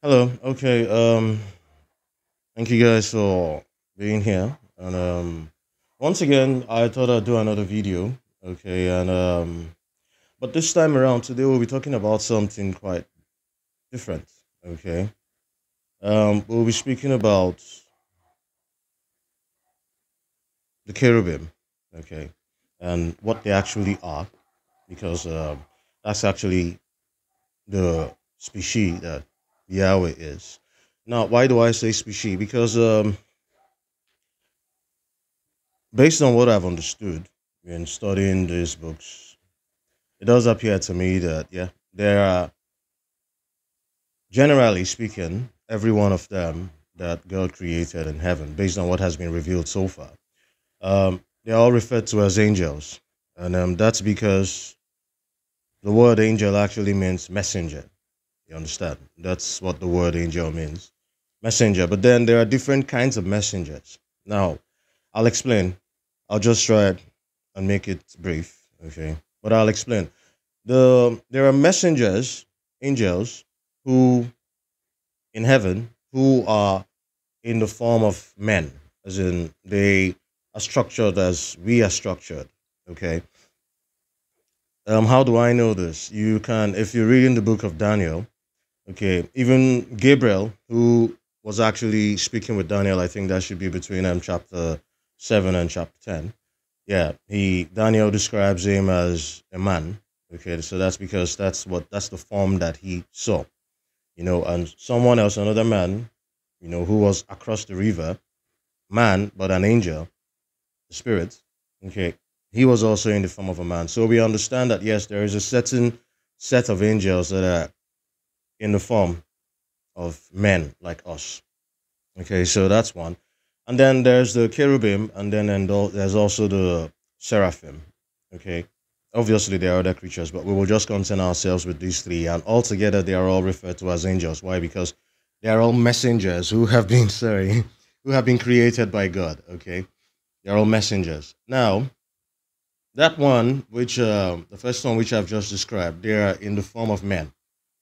Hello. Okay. Thank you guys for being here. And once again, I thought I'd do another video. Okay. And but this time around, today we'll be talking about something quite different. Okay. We'll be speaking about the cherubim. Okay. And what they actually are, because that's actually the species that Yahweh is. Now, why do I say species? Because based on what I've understood in studying these books, it does appear to me that, yeah, there are, generally speaking, every one of them that God created in heaven, based on what has been revealed so far. They're all referred to as angels. And that's because the word angel actually means messenger. You understand? That's what the word angel means, messenger. But then there are different kinds of messengers. Now, I'll explain. I'll just try it and make it brief, okay? But I'll explain. There are messengers, angels, who in heaven who are in the form of men, as in they are structured as we are structured. Okay. How do I know this? You can, if you read in the book of Daniel. Okay, even Gabriel, who was actually speaking with Daniel, I think that should be between chapter 7 and chapter 10. Yeah, he Daniel describes him as a man. Okay, so that's because that's the form that he saw. And someone else, another man, who was across the river, man, but an angel, the spirit. Okay, he was also in the form of a man. So we understand that yes, there is a certain set of angels that are in the form of men like us. Okay, so that's one. And then there's the cherubim, and then there's also the seraphim. Okay, obviously there are other creatures, but we will just concern ourselves with these three, and altogether they are all referred to as angels. Why? Because they are all messengers who have been sorry, who have been created by God. Okay, they are all messengers. Now that one, which the first one which I've just described, they are in the form of men.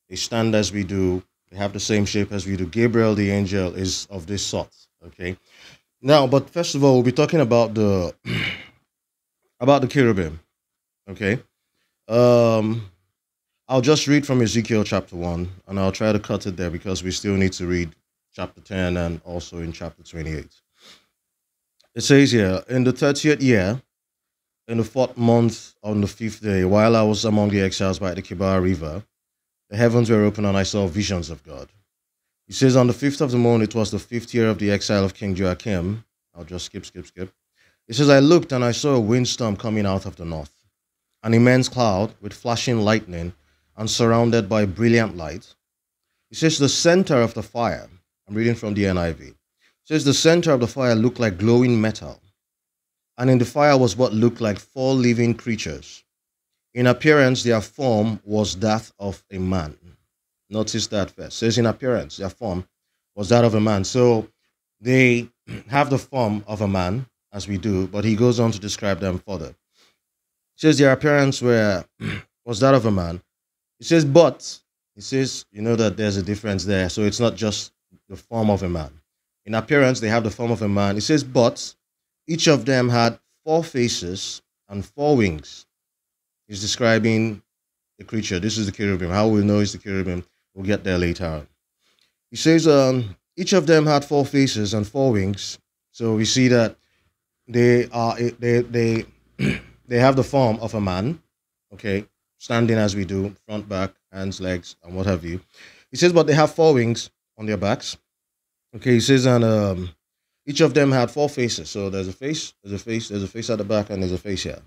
They stand as we do. They have the same shape as we do. Gabriel, the angel, is of this sort. Okay. Now, but first of all, we'll be talking about the about the cherubim. Okay. Um, I'll just read from Ezekiel chapter 1, and I'll try to cut it there because we still need to read chapter 10 and also in chapter 28. It says here, in the 30th year, in the fourth month, on the fifth day, while I was among the exiles by the Kibar River, the heavens were open and I saw visions of God. He says, on the fifth of the moon, it was the fifth year of the exile of King Joachim. I'll just skip. He says, I looked and I saw a windstorm coming out of the north, an immense cloud with flashing lightning and surrounded by brilliant light. He says, the center of the fire, I'm reading from the NIV. It says, the center of the fire looked like glowing metal, and in the fire was what looked like four living creatures. In appearance, their form was that of a man. Notice that first. It says in appearance, their form was that of a man. So they have the form of a man, as we do, but he goes on to describe them further. It says their appearance was that of a man. He says, but he says, that there's a difference there. So it's not just the form of a man. In appearance, they have the form of a man. He says, but each of them had four faces and four wings. He's describing the creature. This is the cherubim. How we know it's the cherubim, we'll get there later on. He says each of them had four faces and four wings. So we see that they they have the form of a man, okay, standing as we do, front, back, hands, legs, and what have you. He says, but they have four wings on their backs. Okay, he says, and each of them had four faces. So there's a face, there's a face at the back, and there's a face here.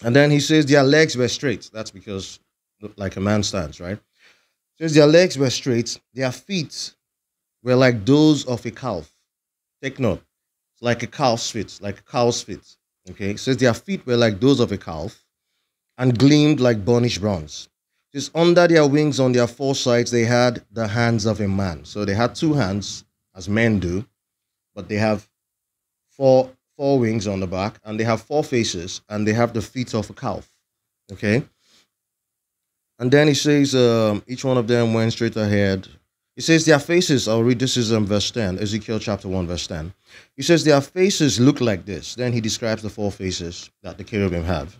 And then he says their legs were straight. That's because like a man stands, right? Says their legs were straight, their feet were like those of a calf. Take note. It's like a calf's feet, like a cow's feet. Okay. It says their feet were like those of a calf and gleamed like burnished bronze. Just under their wings on their four sides, they had the hands of a man. So they had two hands, as men do, but they have four wings on the back, and they have four faces, and they have the feet of a calf. Okay. And then he says, each one of them went straight ahead It says their faces, I'll read this is verse 10, Ezekiel chapter 1, verse 10. He says their faces look like this. Then he describes the four faces that the cherubim have.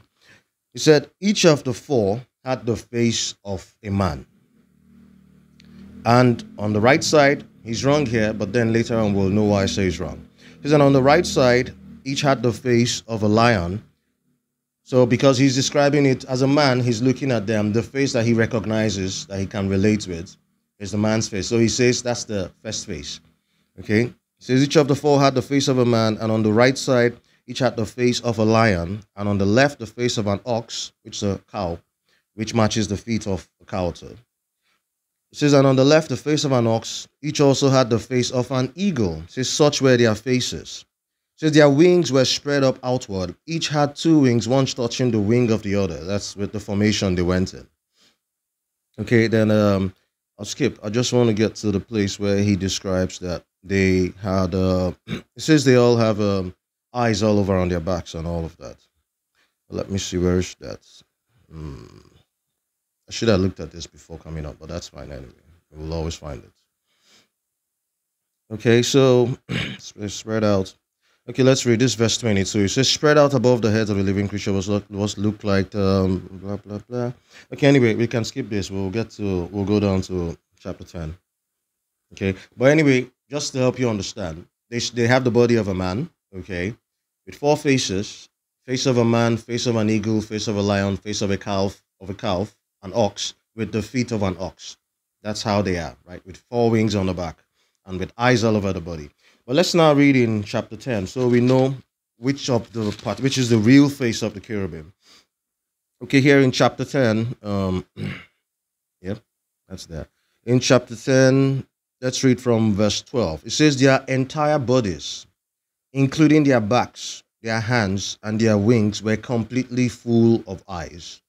He said each of the four had the face of a man. And on the right side, he's wrong here, but then later on we'll know why I say he's wrong. He said on the right side, each had the face of a lion. So because he's describing it as a man, he's looking at them. The face that he recognizes, that he can relate with, is the man's face. So he says that's the first face. Okay? He says each of the four had the face of a man, and on the right side, each had the face of a lion, and on the left, the face of an ox, which is a cow, which matches the feet of a cow too. It says, and on the left, the face of an ox, each also had the face of an eagle. It says, such were their faces. It says, their wings were spread up outward. Each had two wings, one touching the wing of the other. That's with the formation they went in. Okay, then I'll skip. I just want to get to the place where he describes that they had, it says they all have eyes all over on their backs and all of that. Let me see, where is that? I should have looked at this before coming up, but that's fine anyway. We'll always find it. Okay, so spread out. Okay, let's read this verse 22. It says, spread out above the heads of the living creature was looked like blah blah blah. Okay, anyway, we can skip this. We'll go down to chapter 10. Okay, but anyway, just to help you understand, they have the body of a man, okay, with four faces: face of a man, face of an eagle, face of a lion, face of a calf, an ox, with the feet of an ox. That's how they are, right? With four wings on the back and with eyes all over the body. But let's now read in chapter 10, so we know which is the real face of the cherubim. Okay, here in chapter 10, yeah, that's there. In chapter 10, let's read from verse 12. It says, their entire bodies, including their backs, their hands, and their wings, were completely full of eyes,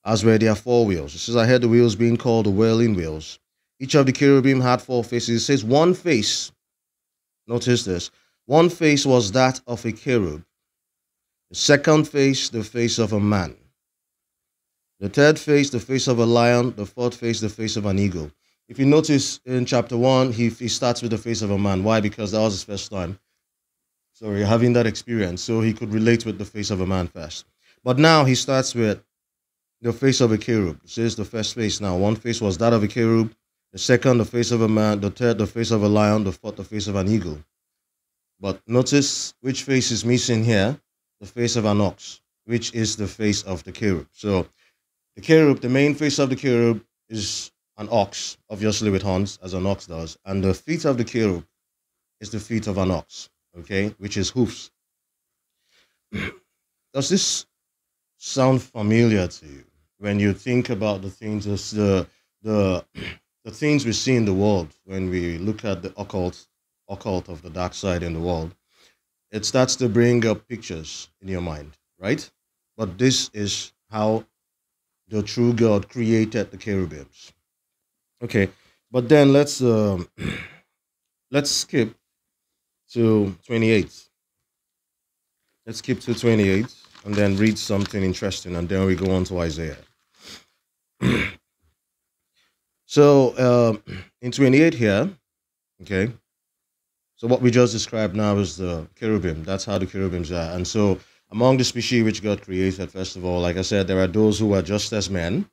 as were their four wheels. It says, I heard the wheels being called the whirling wheels. Each of the cherubim had four faces. It says one face, notice this, one face was that of a cherub. The second face, the face of a man. The third face, the face of a lion. The fourth face, the face of an eagle. If you notice in chapter 1, he starts with the face of a man. Why? Because that was his first time. Having that experience. So he could relate with the face of a man first. But now he starts with the face of a cherub. It says the first face now. One face was that of a cherub. The second, the face of a man. The third, the face of a lion. The fourth, the face of an eagle. But notice which face is missing here. The face of an ox, which is the face of the cherub. So the cherub, the main face of the cherub is an ox, obviously with horns, as an ox does. And the feet of the cherub is the feet of an ox, okay, which is hoofs. Does this sound familiar to you when you think about the things, the things we see in the world when we look at the occult of the dark side in the world? It starts to bring up pictures in your mind, right? But this is how the true God created the cherubims. Okay, but then let's skip to 28. Let's skip to 28 and then read something interesting, and then we go on to Isaiah. So in 28 here, okay, so what we just described now is the cherubim. That's how the cherubims are. And so among the species which God created, first of all, like I said, there are those who are just as men.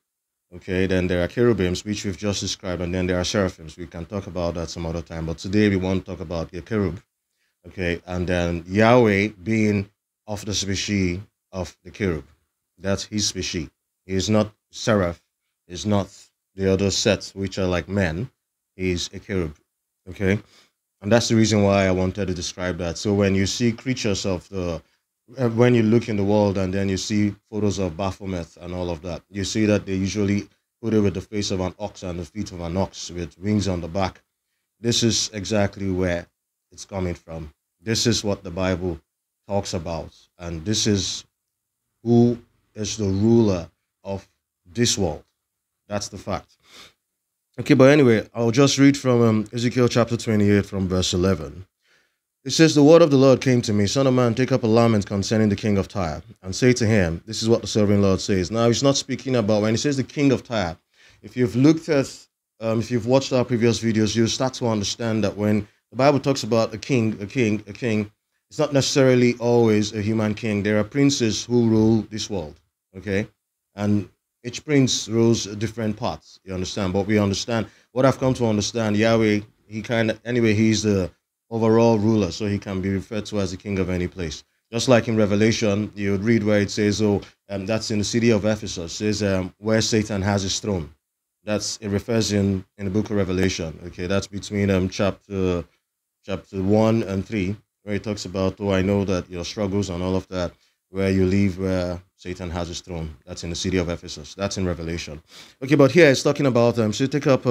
Okay, then there are cherubims, which we've just described, and then there are seraphims. We can talk about that some other time, but today we want to talk about the cherub. Okay, and then Yahweh being of the species of the cherub. That's his species. He is not seraph. He is not the other sets, which are like men. He is a cherub. Okay, and that's the reason why I wanted to describe that. So when you see creatures of the when you look in the world and then you see photos of Baphomet and all of that, you see that they usually put it with the face of an ox and the feet of an ox with wings on the back. This is exactly where it's coming from. This is what the Bible talks about. And this is who is the ruler of this world. That's the fact. Okay, but anyway, I'll just read from Ezekiel chapter 28 from verse 11. It says, the word of the Lord came to me, Son of man, take up a lament concerning the king of Tyre, and say to him, this is what the sovereign Lord says. Now, he's not speaking about, when he says the king of Tyre, if you've looked at if you've watched our previous videos, you'll start to understand that when the Bible talks about a king, it's not necessarily always a human king. There are princes who rule this world, okay? And each prince rules different parts, you understand? But we understand, what I've come to understand, Yahweh, he's the overall ruler, so he can be referred to as the king of any place. Just like in Revelation, you would read where it says, that's in the city of Ephesus, it says where Satan has his throne. It refers in the book of Revelation. Okay, that's between chapter 1 and 3, where it talks about, I know that your struggles and all of that, where you live, where Satan has his throne. That's in the city of Ephesus. That's in Revelation. Okay, but here it's talking about so take up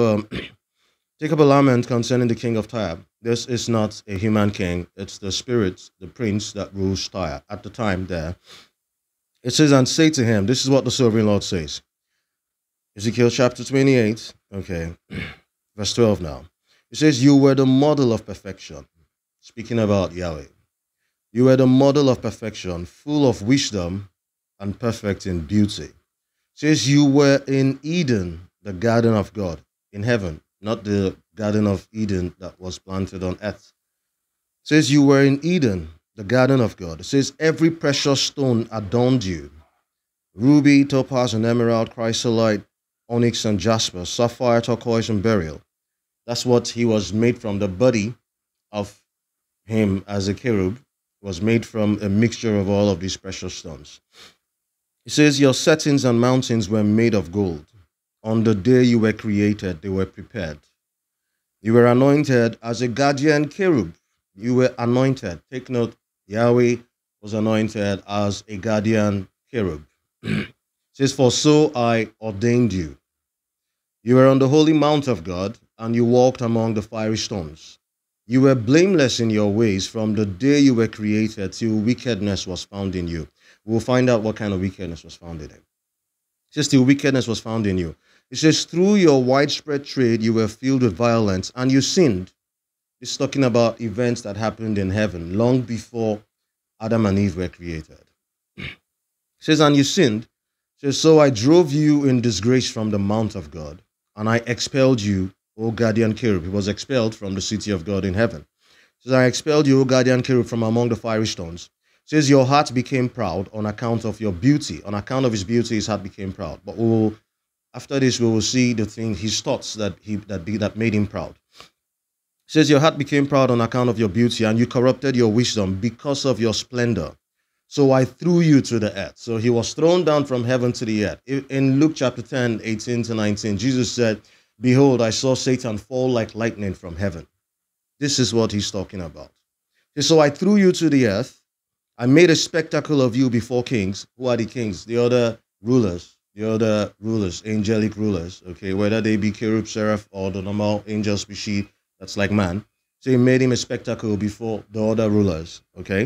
a lament concerning the king of Tyre. This is not a human king. It's the spirit, the prince that rules Tyre at the time there. It says, and say to him, this is what the sovereign Lord says. Ezekiel chapter 28, okay, verse 12 now. It says, you were the model of perfection. Speaking about Yahweh. You were the model of perfection, full of wisdom and perfect in beauty. It says, you were in Eden, the garden of God, in heaven, not the garden of Eden that was planted on earth. It says, you were in Eden, the garden of God. It says, every precious stone adorned you. Ruby, topaz, and emerald, chrysolite, onyx and jasper, sapphire, turquoise, and beryl. That's what he was made from. The body of him as a cherub was made from a mixture of all of these precious stones. It says, your settings and mountains were made of gold. On the day you were created, they were prepared. You were anointed as a guardian cherub. You were anointed. Take note, Yahweh was anointed as a guardian cherub. It says, for so I ordained you. You were on the holy mount of God, and you walked among the fiery stones. You were blameless in your ways from the day you were created till wickedness was found in you. We'll find out what kind of wickedness was found in him. It says, till wickedness was found in you. It says, through your widespread trade, you were filled with violence, and you sinned. It's talking about events that happened in heaven long before Adam and Eve were created. It says, and you sinned. It says, so I drove you in disgrace from the mount of God, and I expelled you, O guardian cherub. He was expelled from the city of God in heaven. It says, I expelled you, O guardian cherub, from among the fiery stones. It says, your heart became proud on account of your beauty. On account of his beauty, his heart became proud. But after this, we will see his thoughts that made him proud. It says, your heart became proud on account of your beauty, and you corrupted your wisdom because of your splendor. So I threw you to the earth. So he was thrown down from heaven to the earth. In Luke chapter 10, 18 to 19, Jesus said, behold, I saw Satan fall like lightning from heaven. This is what he's talking about. So I threw you to the earth. I made a spectacle of you before kings. Who are the kings? The other rulers, angelic rulers, okay, whether they be cherub, seraph, or the normal angel species that's like man. So he made him a spectacle before the other rulers, okay?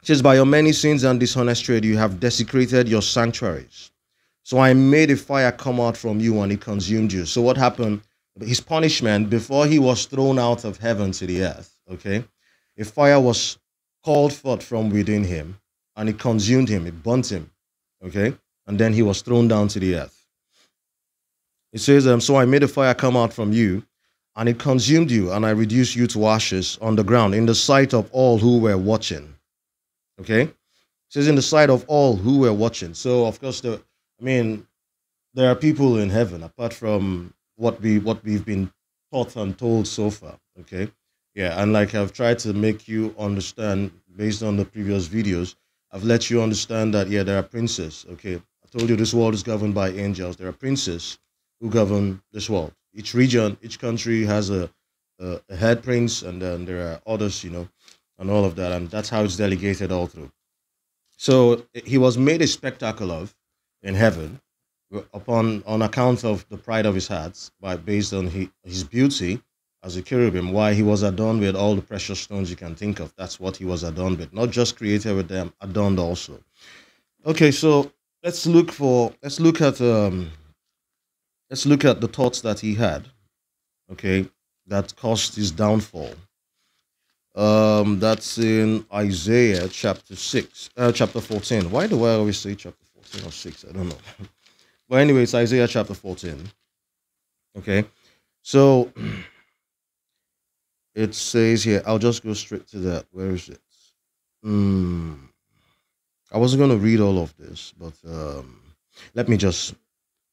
It says, by your many sins and dishonest trade, you have desecrated your sanctuaries. So I made a fire come out from you, and it consumed you. So what happened? His punishment, before he was thrown out of heaven to the earth, okay, a fire was called forth from within him, and it consumed him, it burnt him, okay, and then he was thrown down to the earth. It says, so I made a fire come out from you, and it consumed you, and I reduced you to ashes on the ground in the sight of all who were watching. Okay? It says, in the sight of all who were watching. So, of course, there are people in heaven, apart from what we've been taught and told so far. Okay? Yeah, and like I've tried to make you understand, based on the previous videos, I've let you understand that, yeah, there are princes. Okay? I told you this world is governed by angels. There are princes who govern this world. Each region, each country has a head prince, and then there are others, and all of that, and that's how it's delegated all through. So he was made a spectacle of in heaven on account of the pride of his heart, based on his beauty as a cherubim, why he was adorned with all the precious stones you can think of. That's what he was adorned with, not just created with them, adorned also. Okay, so let's look at the thoughts that he had, okay, that caused his downfall. That's in Isaiah chapter 14. Why do I always say chapter 14 or 6? I don't know. But anyway, it's Isaiah chapter 14. Okay. So it says here, I'll just go straight to that. Where is it? Mm, I wasn't going to read all of this, but let me just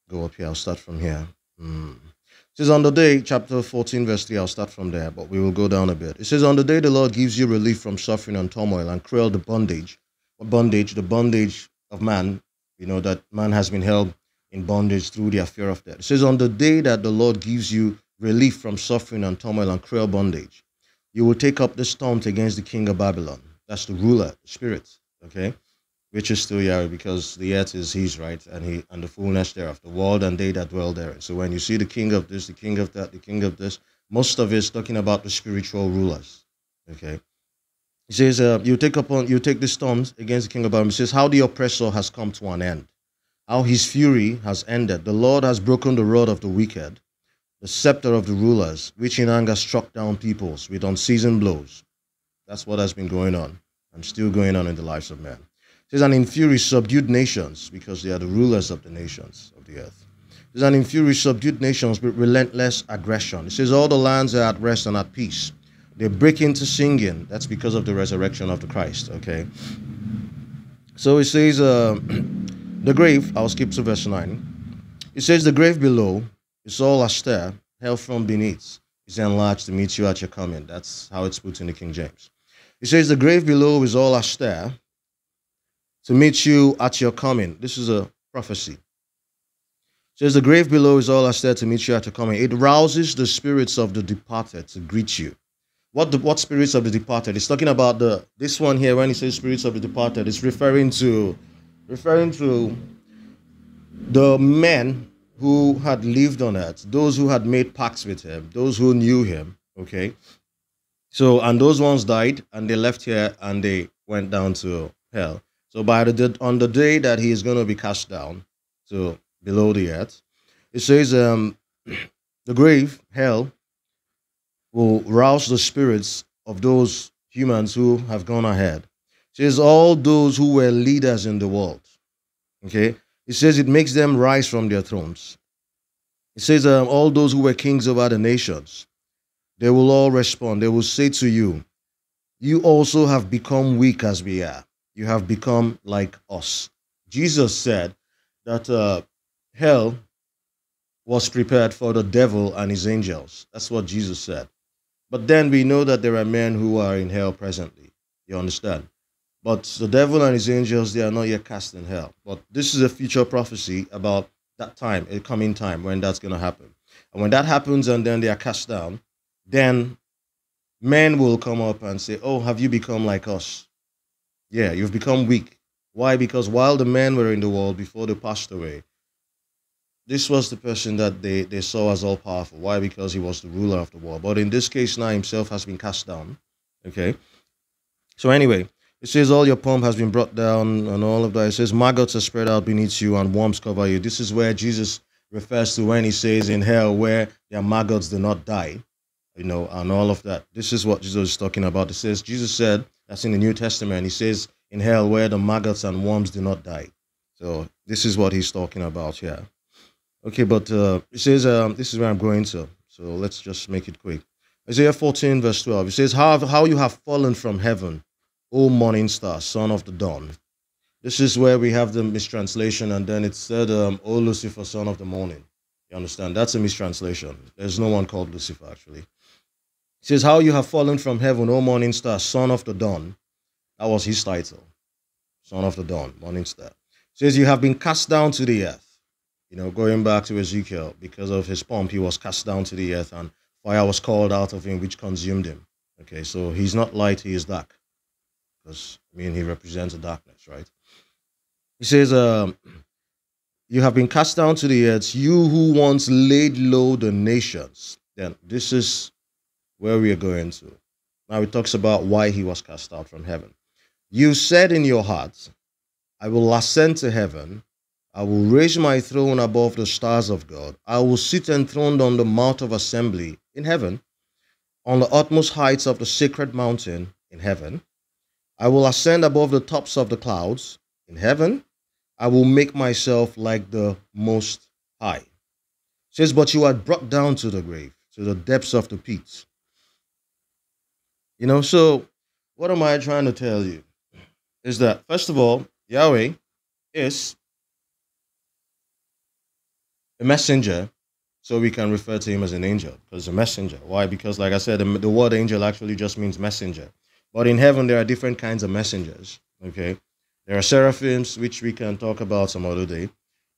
go up here. I'll start from here. Mm. It says, on the day, chapter 14, verse 3, I'll start from there, but we will go down a bit. It says, on the day the Lord gives you relief from suffering and turmoil and cruel the bondage. What bondage? The bondage of man, that man has been held in bondage through the fear of death. It says, on the day that the Lord gives you relief from suffering and turmoil and cruel bondage, you will take up the storms against the king of Babylon. That's the ruler, the spirit, okay? Which is still Yahweh, because the earth is his, right? And the fullness thereof, the world and they that dwell therein. So when you see the king of this, the king of that, the king of this, most of it is talking about the spiritual rulers. Okay. He says, you take the storms against the king of Babylon. He says, how the oppressor has come to an end, how his fury has ended. The Lord has broken the rod of the wicked, the scepter of the rulers, which in anger struck down peoples with unceasing blows. That's what has been going on and still going on in the lives of men. It says, and in fury subdued nations, because they are the rulers of the nations of the earth. It says, and in fury subdued nations with relentless aggression. It says, all the lands are at rest and at peace. They break into singing. That's because of the resurrection of the Christ, okay? So it says, the grave, I'll skip to verse 9. It says, the grave below is all astir, hell from beneath is enlarged to meet you at your coming. That's how it's put in the King James. It says, the grave below is all astir to meet you at your coming. This is a prophecy. It says, the grave below is all astir to meet you at your coming. It rouses the spirits of the departed to greet you. What spirits of the departed? It's talking about this one here. When he says spirits of the departed, it's referring to the men who had lived on earth, those who had made pacts with him, those who knew him. Okay. So, and those ones died and they left here and they went down to hell. So on the day that he is going to be cast down to below the earth, it says the grave, hell, will rouse the spirits of those humans who have gone ahead. It says all those who were leaders in the world. Okay. It says it makes them rise from their thrones. It says all those who were kings over the nations, they will all respond. They will say to you, you also have become weak as we are. You have become like us. Jesus said that hell was prepared for the devil and his angels. That's what Jesus said. But then we know that there are men who are in hell presently. You understand? But the devil and his angels, they are not yet cast in hell. But this is a future prophecy about that time, a coming time when that's going to happen. And when that happens and then they are cast down, then men will come up and say, oh, have you become like us? Yeah, you've become weak. Why? Because while the men were in the world before they passed away, this was the person that they saw as all powerful. Why? Because he was the ruler of the world. But in this case now, himself has been cast down. Okay. So anyway, it says all your pomp has been brought down and all of that. It says maggots are spread out beneath you and worms cover you. This is where Jesus refers to when he says in hell where their maggots do not die, and all of that. This is what Jesus is talking about. It says, Jesus said, that's in the New Testament. He says in hell where the maggots and worms do not die. So this is what he's talking about here. Okay, but it says, this is where I'm going to. So let's just make it quick. Isaiah 14 verse 12. It says, how you have fallen from heaven, O morning star, son of the dawn. This is where we have the mistranslation, and then it said, O Lucifer, son of the morning. You understand? That's a mistranslation. There's no one called Lucifer, actually. It says, how you have fallen from heaven, O morning star, son of the dawn. That was his title. Son of the dawn, morning star. It says, you have been cast down to the earth. Going back to Ezekiel, because of his pomp, he was cast down to the earth, and fire was called out of him, which consumed him. Okay, so he's not light, he is dark. Because, he represents the darkness, right? He says, you have been cast down to the earth, you who once laid low the nations. Then this is where we are going to. Now it talks about why he was cast out from heaven. You said in your heart, I will ascend to heaven. I will raise my throne above the stars of God. I will sit enthroned on the mount of assembly in heaven, on the utmost heights of the sacred mountain in heaven. I will ascend above the tops of the clouds in heaven. I will make myself like the Most High. It says, but you are brought down to the grave. to the depths of the pit. You know, so what am I trying to tell you? Is that, first of all, Yahweh is a messenger, so we can refer to him as an angel because a messenger. Why? Because, like I said, the word angel actually just means messenger. But in heaven, there are different kinds of messengers. Okay, there are seraphims, which we can talk about some other day,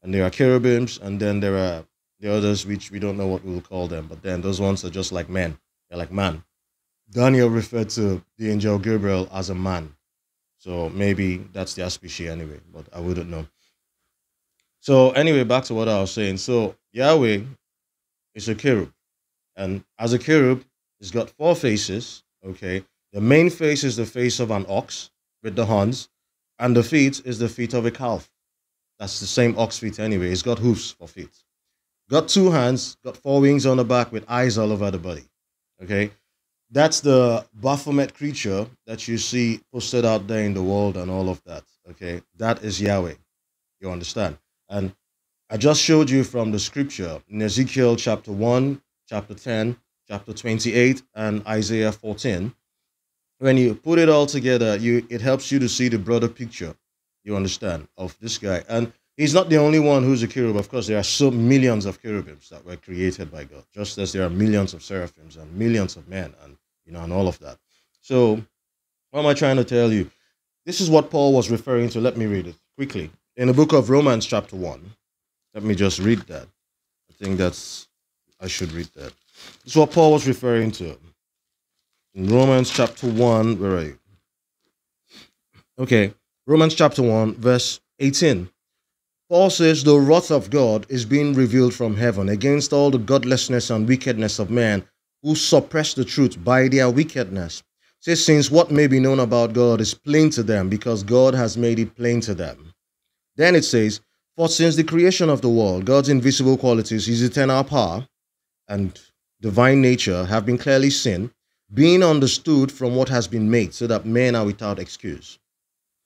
and there are cherubims, and then there are the others, which we don't know what we'll call them. But then those ones are just like men. They're like man. Daniel referred to the angel Gabriel as a man. So maybe that's their species anyway, but I wouldn't know. So anyway, back to what I was saying. So Yahweh is a cherub, and as a cherub, it's got four faces. Okay, the main face is the face of an ox with the horns, and the feet is the feet of a calf. That's the same ox feet anyway. It's got hoofs for feet. Got two hands, got four wings on the back with eyes all over the body. Okay, that's the Baphomet creature that you see posted out there in the world and all of that. Okay, that is Yahweh. You understand? And I just showed you from the scripture in Ezekiel chapter 1, chapter 10, chapter 28, and Isaiah 14. When you put it all together, it helps you to see the broader picture, you understand, of this guy. And he's not the only one who's a cherub. Of course, there are so millions of cherubims that were created by God, just as there are millions of seraphims and millions of men and and all of that. So what am I trying to tell you? This is what Paul was referring to. Let me read it quickly. In the book of Romans chapter 1. Let me just read that. I think I should read that. This is what Paul was referring to. In Romans chapter 1, where are you? Okay, Romans chapter 1, verse 18. Paul says, the wrath of God is being revealed from heaven against all the godlessness and wickedness of men who suppress the truth by their wickedness. Says, since what may be known about God is plain to them because God has made it plain to them. Then it says, for since the creation of the world, God's invisible qualities, his eternal power and divine nature have been clearly seen, being understood from what has been made, so that men are without excuse.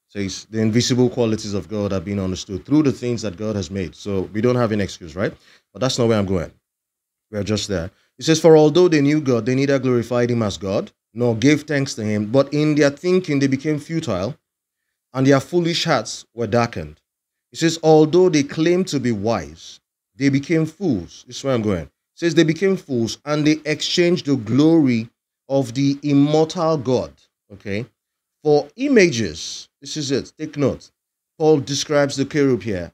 Says the invisible qualities of God have been understood through the things that God has made. So we don't have an excuse, right? But that's not where I'm going. We're just there. It says, for although they knew God, they neither glorified him as God, nor gave thanks to him, but in their thinking they became futile, and their foolish hearts were darkened. It says, although they claimed to be wise, they became fools. This is where I'm going. It says they became fools, and they exchanged the glory of the immortal God, okay, for images. This is it. Take note. Paul describes the cherub here.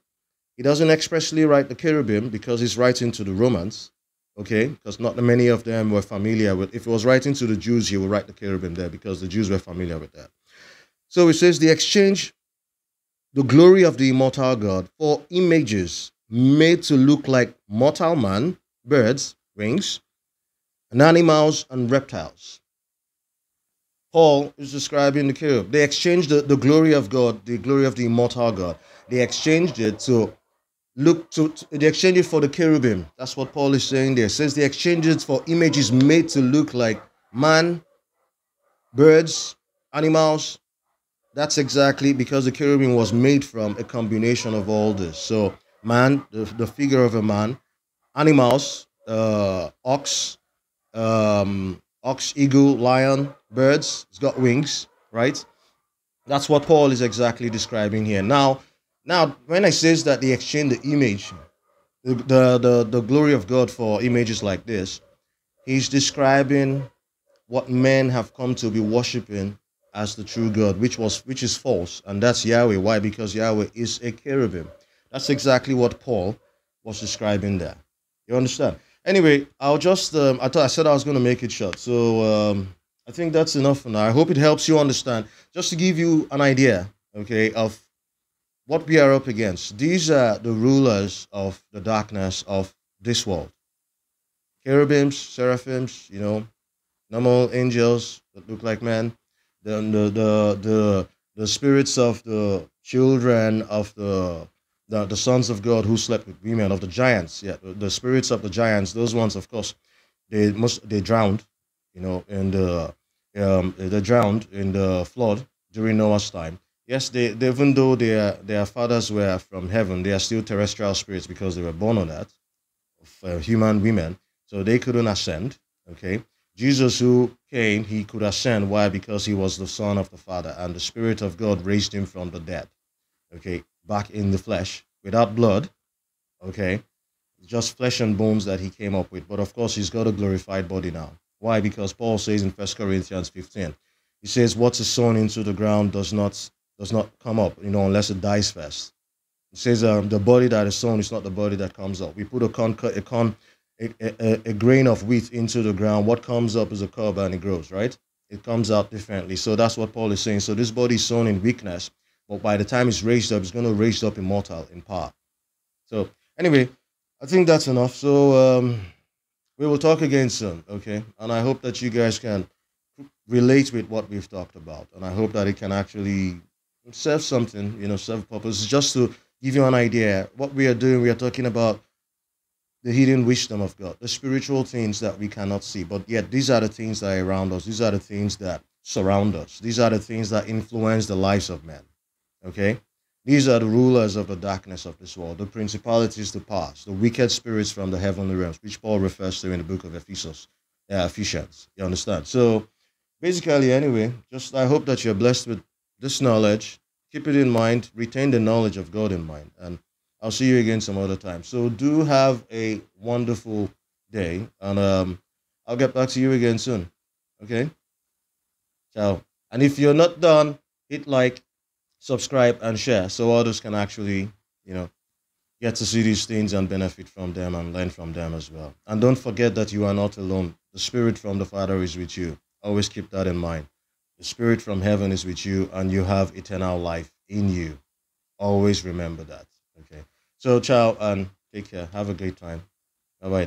He doesn't expressly write the cherubim because he's writing to the Romans, okay, because not many of them were familiar with. If he was writing to the Jews, he would write the cherubim there because the Jews were familiar with that. So it says they exchange the glory of the immortal God for images made to look like mortal man, birds, wings, and animals and reptiles. Paul is describing the cherub. They exchanged the glory of God, the glory of the immortal God. They exchanged it to they exchanged it for the cherubim. That's what Paul is saying there. It says they exchanged it for images made to look like man, birds, animals. That's exactly because the cherubim was made from a combination of all this. So man, the figure of a man, animals, ox, eagle, lion, birds. It's got wings, right? That's what Paul is exactly describing here. Now, when I says that they exchange the image, the glory of God for images like this, he's describing what men have come to be worshiping as the true God, which is false, and that's Yahweh. Why? Because Yahweh is a cherubim. That's exactly what Paul was describing there. You understand? Anyway, I'll just I said I was going to make it short, so I think that's enough for now. I hope it helps you understand, just to give you an idea, okay, of what we are up against. These are the rulers of the darkness of this world. Cherubims, seraphims, normal angels that look like men, then the spirits of the children of the sons of God who slept with women, of the giants. Yeah, the spirits of the giants. Those ones, of course, they drowned, they drowned in the flood during Noah's time. Yes, they even though their fathers were from heaven, they are still terrestrial spirits because they were born on earth of human women. So they couldn't ascend. Okay. Jesus, who came, he could ascend. Why? Because he was the Son of the Father, and the Spirit of God raised him from the dead. Okay. Back in the flesh, without blood. Okay. Just flesh and bones that he came up with. But of course, he's got a glorified body now. Why? Because Paul says in 1 Corinthians 15, he says, "What is sown into the ground does not come up, unless it dies first." He says, "The body that is sown is not the body that comes up." We put a grain of wheat into the ground. What comes up is a cob and it grows, right? It comes out differently. So that's what Paul is saying. So this body is sown in weakness, but by the time it's raised up, it's going to raise up immortal in power. So anyway, I think that's enough. So we will talk again soon, okay? And I hope that you guys can relate with what we've talked about, and I hope that it can actually serve something, serve a purpose. Just to give you an idea, what we are doing, we are talking about the hidden wisdom of God, the spiritual things that we cannot see, but yet these are the things that are around us. These are the things that surround us. These are the things that influence the lives of men, okay? These are the rulers of the darkness of this world, the principalities, the powers, the wicked spirits from the heavenly realms, which Paul refers to in the book of Ephesians. You understand? So basically, anyway, just I hope that you're blessed with this knowledge. Keep it in mind, retain the knowledge of God in mind, and I'll see you again some other time. So do have a wonderful day, and I'll get back to you again soon. Okay? Ciao. And if you're not done, hit like, subscribe, and share so others can actually, get to see these things and benefit from them and learn from them as well. And don't forget that you are not alone. The Spirit from the Father is with you. Always keep that in mind. The Spirit from heaven is with you, and you have eternal life in you. Always remember that. Okay. So, ciao and take care. Have a great time. Bye bye.